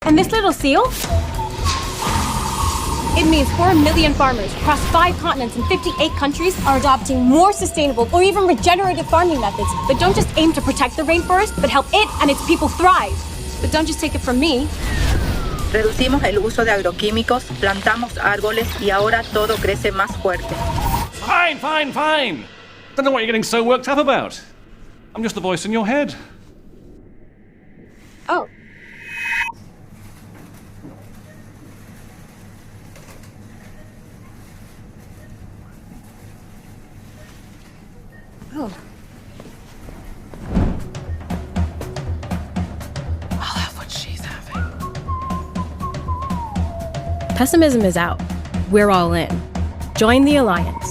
And this little seal? It means 4 million farmers across 5 continents and 58 countries are adopting more sustainable or even regenerative farming methods that don't just aim to protect the rainforest, but help it and its people thrive. But don't just take it from me. Reducimos el uso de agroquímicos, plantamos árboles y ahora todo crece más fuerte. Fine, fine, fine. Don't know what you're getting so worked up about. I'm just the voice in your head. Oh. Oh. I'll have what she's having. Pessimism is out. We're all in. Join the Alliance.